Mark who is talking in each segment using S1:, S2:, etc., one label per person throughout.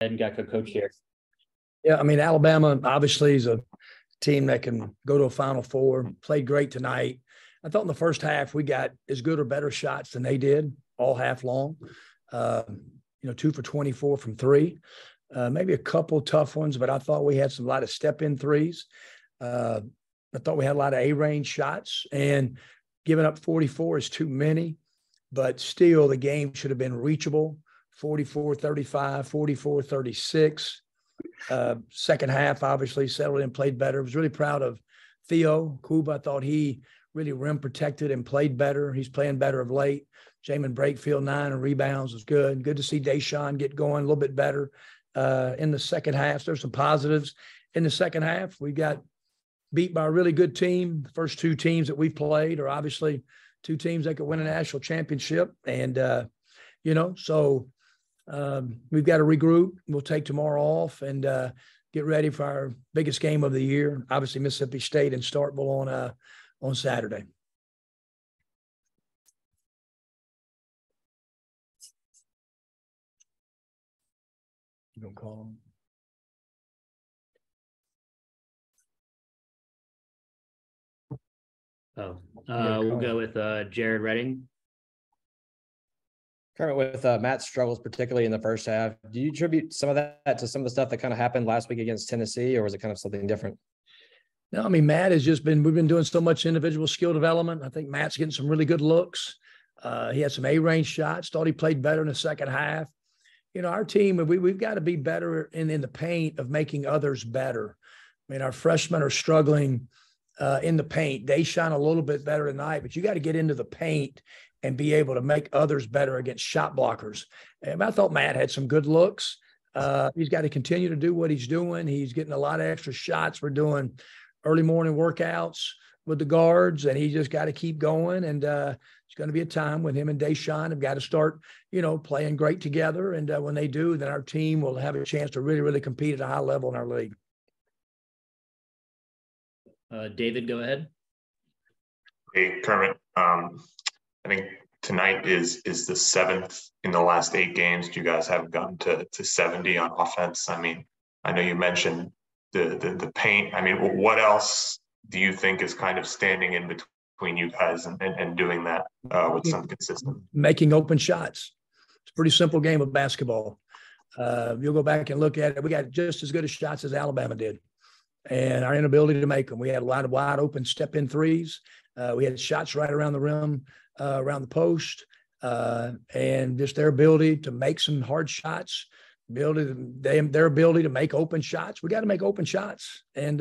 S1: And got coach here.
S2: Yeah, I mean, Alabama obviously is a team that can go to a Final Four, played great tonight. I thought in the first half we got as good or better shots than they did all half long. 2 for 24 from three, maybe a couple tough ones, but I thought we had a lot of step-in threes. I thought we had a lot of A-range shots, and giving up 44 is too many, but still the game should have been reachable. 44-35, 44-36. Second half, obviously, settled in, played better. I was really proud of Theo Kuba. I thought he really rim protected and played better. He's playing better of late. Jamin Brakefield, 9 rebounds was good. Good to see Deshaun get going a little bit better in the second half. There's some positives in the second half. We got beat by a really good team. The first two teams that we've played are obviously two teams that could win a national championship. And, so we've got to regroup. We'll take tomorrow off and get ready for our biggest game of the year. Obviously, Mississippi State and Starkville on Saturday. You gonna call
S1: him? We'll go with Jared Redding.
S3: Kermit, with Matt's struggles, particularly in the first half, do you attribute some of that to some of the stuff that kind of happened last week against Tennessee, or was it kind of something different?
S2: No, I mean, Matt has just we've been doing so much individual skill development. I think Matt's getting some really good looks. He had some A-range shots, thought he played better in the second half. Our team, we've got to be better in the paint of making others better. I mean, our freshmen are struggling in the paint. They shine a little bit better tonight, but you got to get into the paint and be able to make others better against shot blockers. And I thought Matt had some good looks. He's got to continue to do what he's doing. He's getting a lot of extra shots. We're doing early morning workouts with the guards, and he just got to keep going. And it's going to be a time when him and Deshaun have got to start, playing great together. And when they do, then our team will have a chance to really, really compete at a high level in our league.
S1: David, go ahead.
S4: Hey, Kermit. I think tonight is the 7th in the last 8 games. You guys haven't gotten to 70 on offense. I mean, I know you mentioned the paint. I mean, what else do you think is kind of standing in between you guys and doing that with some consistency? Making
S2: open shots. It's a pretty simple game of basketball. You'll go back and look at it. We got just as good as shots as Alabama did, and our inability to make them. We had a lot of wide open step-in threes. We had shots right around the rim, around the post, and just their ability to make some hard shots, their ability to make open shots. We got to make open shots. And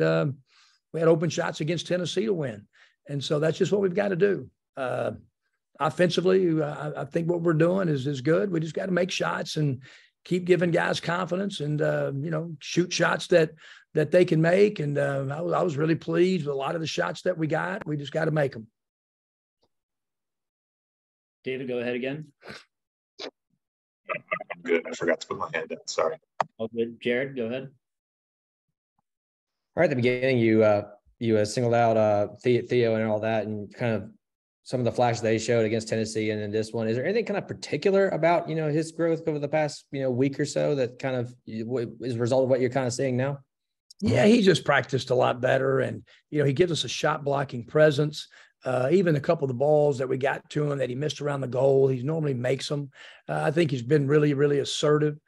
S2: we had open shots against Tennessee to win. And so that's just what we've got to do. Offensively, I think what we're doing is good. We just got to make shots and keep giving guys confidence and, shoot shots that they can make. And I was really pleased with a lot of the shots that we got. We just got to make them.
S1: David, go ahead again.
S4: I'm good. I forgot to put my hand down. Sorry.
S1: All good. Jared, go ahead.
S3: Right at the beginning, you singled out Theo and all that, and kind of some of the flashes they showed against Tennessee, and then this one. Is there anything kind of particular about his growth over the past week or so that kind of is a result of what you're kind of seeing now?
S2: Yeah, he just practiced a lot better, and he gives us a shot blocking presence. Even a couple of the balls that we got to him that he missed around the goal, he normally makes them. I think he's been really, really assertive.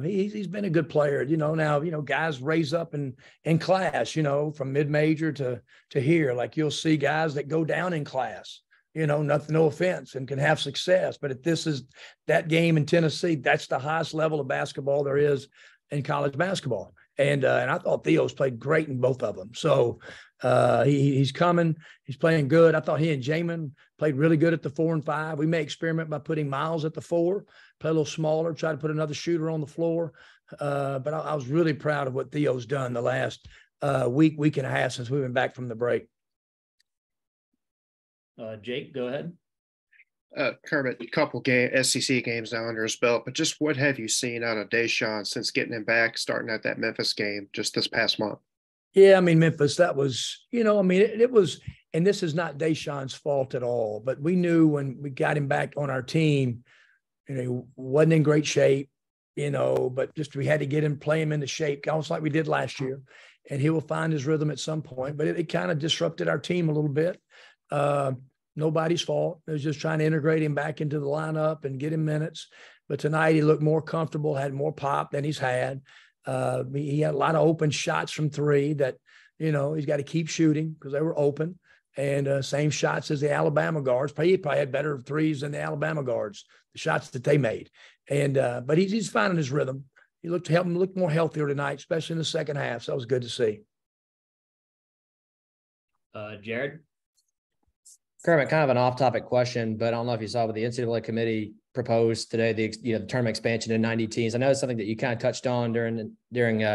S2: He's been a good player. Now, guys raise up in class, from mid-major to here. Like you'll see guys that go down in class, no offense, and can have success. But if this is that game in Tennessee, that's the highest level of basketball there is in college basketball. And I thought Theo's played great in both of them. So he's coming. He's playing good. I thought he and Jamin played really good at the 4 and 5. We may experiment by putting Miles at the 4, play a little smaller, try to put another shooter on the floor. But I was really proud of what Theo's done the last week and a half since we went back from the break.
S1: Jake, go ahead.
S5: Kermit, a couple SEC games now under his belt, but just what have you seen out of Deshaun since getting him back, starting at that Memphis game just this past month?
S2: Yeah, I mean, Memphis, that was, it was, and this is not Deshaun's fault at all, but we knew when we got him back on our team, he wasn't in great shape. but just we had to get him, play him into shape, almost like we did last year. And he will find his rhythm at some point. But it kind of disrupted our team a little bit. Nobody's fault. It was just trying to integrate him back into the lineup and get him minutes. But tonight he looked more comfortable, had more pop than he's had. He had a lot of open shots from three that, he's got to keep shooting because they were open. And same shots as the Alabama guards. He probably had better threes than the Alabama guards, the shots that they made. And but he's finding his rhythm. He helped him look more healthier tonight, especially in the second half. So that was good to see.
S1: Jared?
S3: Kermit, kind of an off-topic question, but I don't know if you saw what the NCAA committee proposed today, the tournament expansion to 90 teams. I know it's something that you kind of touched on during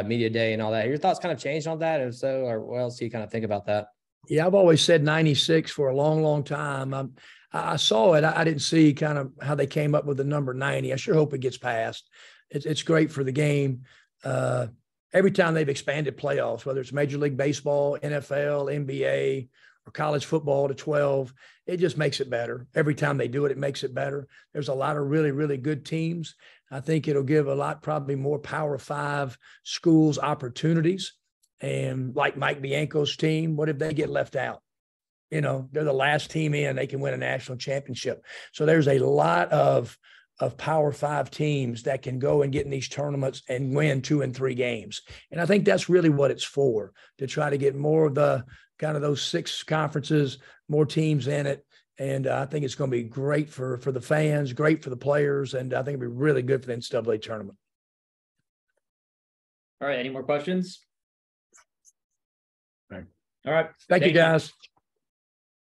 S3: media day and all that. Your thoughts kind of changed on that? If so, or what else do you kind of think about that?
S2: Yeah, I've always said 96 for a long, long time. I saw it. I didn't see kind of how they came up with the number 90. I sure hope it gets passed. It's great for the game. Every time they've expanded playoffs, whether it's Major League Baseball, NFL, NBA, or college football to 12, it just makes it better. Every time they do it, it makes it better. There's a lot of really, really good teams. I think it'll give probably more Power 5 schools opportunities. And like Mike Bianco's team, what if they get left out? They're the last team in, they can win a national championship. So there's a lot of Power 5 teams that can go and get in these tournaments and win 2 and 3 games. And I think that's really what it's for, to try to get more of the kind of those 6 conferences, more teams in it. And I think it's going to be great for the fans, great for the players, and I think it'll be really good for the NCAA tournament.
S1: All right. Any more questions? All right.
S2: Thank you, guys.